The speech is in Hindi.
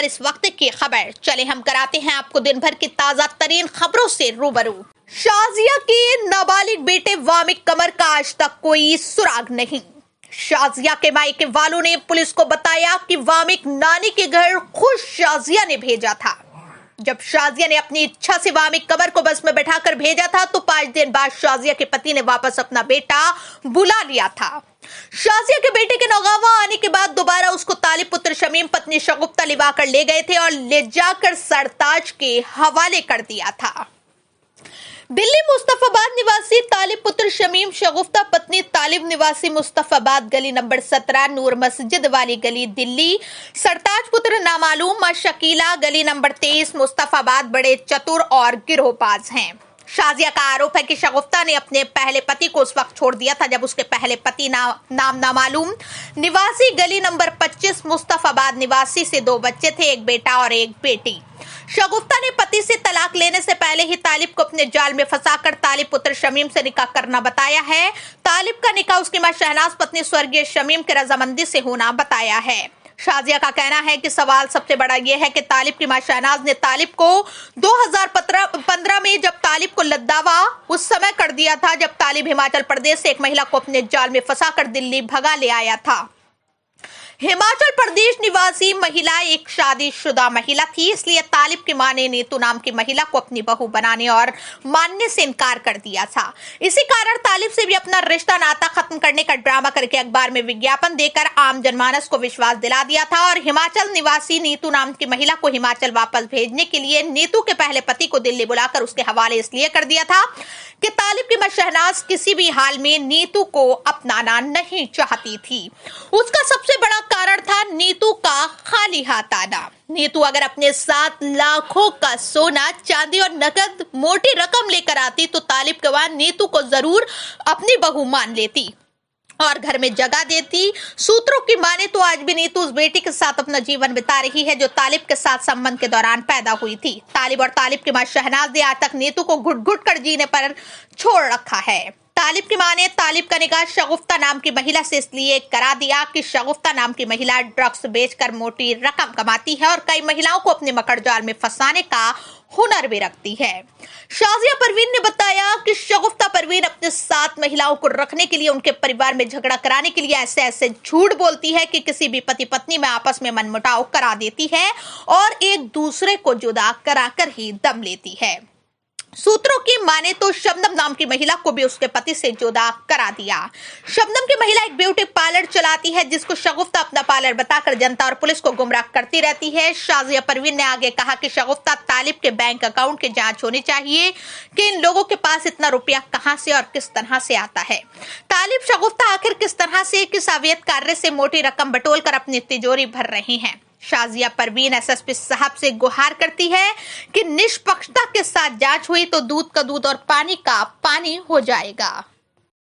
और इस वक्त की खबर। चले हम कराते हैं आपको दिन भर की ताजा तरीन खबरों से रूबरू। शाजिया के नाबालिग बेटे वामिक कमर का आज तक कोई सुराग नहीं। शाजिया के मायके वालों ने पुलिस को बताया कि वामिक नानी के घर खुद शाजिया ने भेजा था। जब शाजिया ने अपनी इच्छा से वामिक कमर को बस में बैठाकर भेजा था तो 5 दिन बाद शाजिया के पति ने वापस अपना बेटा बुला लिया था। शाजिया के बेटे के नौगावा आने के बाद दोबारा उसको तालिब पुत्र शमीम पत्नी शगुफ्ता लिवा कर ले गए थे और ले जाकर सरताज के हवाले कर दिया था। दिल्ली मुस्तफाबाद निवासी तालिब पुत्र शमीम शगुफ्ता पत्नी तालिब निवासी मुस्तफाबाद गली नंबर 17 नूर मस्जिद वाली गली दिल्ली। सरताज पुत्र नामालूम मां शकीला गली नंबर 23 मुस्तफाबाद बड़े चतुर और गिरोहबाज हैं। शाजिया का आरोप है कि शगुफ्ता ने अपने पहले पति को उस वक्त छोड़ दिया था जब उसके पहले पति नाम नामालूम निवासी गली नंबर 25 मुस्तफाबाद निवासी से 2 बच्चे थे, एक बेटा और एक बेटी। शगुफ्ता ने पति से तलाक लेने से पहले ही तालिब को अपने जाल में फंसाकर तालिब पुत्र शमीम से निकाह करना बताया है। तालिब का निकाह उसकी मां शहनाज पत्नी स्वर्गीय शमीम के रजामंदी से होना बताया है। शाजिया का कहना है कि सवाल सबसे बड़ा यह है कि तालिब की मां शहनाज ने तालिब को 2015 में जब तालिब को लद्दावा उस समय कर दिया था जब तालिब हिमाचल प्रदेश से एक महिला को अपने जाल में फंसाकर दिल्ली भगा ले आया था। हिमाचल प्रदेश निवासी महिला एक शादीशुदा महिला थी, इसलिए तालिब की मां ने नीतू नाम की महिला को अपनी बहू बनाने और मानने से इनकार कर दिया था। इसी कारण तालिब से भी अपना रिश्ता नाता खत्म करने का ड्रामा करके अखबार में विज्ञापन देकर आम जनमानस को विश्वास दिला दिया था और हिमाचल निवासी नीतू नाम की महिला को हिमाचल वापस भेजने के लिए नीतू के पहले पति को दिल्ली बुलाकर उसके हवाले इसलिए कर दिया था कि तालिब की मां शहनाज किसी भी हाल में नीतू को अपनाना नहीं चाहती थी। उसका सबसे बड़ा कारण था नीतू का खाली हाथ आना। नीतू अगर अपने साथ लाखों का सोना चांदी और नकद मोटी रकम लेकर आती तो तालिब के बाद नीतू को जरूर अपनी बहू मान लेती और घर में जगह देती। सूत्रों की माने तो आज भी नीतू उस बेटी के साथ अपना जीवन बिता रही है जो तालिब के साथ संबंध के दौरान पैदा हुई थी। तालिब और तालिब की मां शहनाज ने आज तक नीतू को घुट-घुट कर जीने पर छोड़ रखा है। तालिब की मां ने तालिब का निकाह शगुफ्ता नाम की महिला से इसलिए करा दिया कि शगुफ्ता नाम की महिला ड्रग्स बेचकर मोटी रकम कमाती है और कई महिलाओं को अपने मकड़जाल में फंसाने का हुनर भी रखती है। शाजिया परवीन ने बताया कि शगुफ्ता परवीन अपने साथ महिलाओं को रखने के लिए उनके परिवार में झगड़ा कराने के लिए ऐसे झूठ बोलती है कि किसी भी पति पत्नी में आपस में मनमुटाव करा देती है और एक दूसरे को जुदा कराकर ही दम लेती है। सूत्रों की माने तो शबनम नाम की महिला को भी उसके पति से जुदा करा दिया। शबनम की महिला एक ब्यूटी पार्लर चलाती है जिसको शगुफ्ता अपना पार्लर बताकर जनता और पुलिस को गुमराह करती रहती है। शाजिया परवीन ने आगे कहा कि शगुफ्ता तालिब के बैंक अकाउंट की जांच होनी चाहिए कि इन लोगों के पास इतना रुपया कहां से और किस तरह से आता है। तालिब शगुफ्ता आखिर किस तरह से किस अवैध कार्य से मोटी रकम बटोरकर अपनी तिजोरी भर रही हैं। शाजिया परवीन एसएसपी साहब से गुहार करती है कि निष्पक्षता के साथ जांच हुई तो दूध का दूध और पानी का पानी हो जाएगा।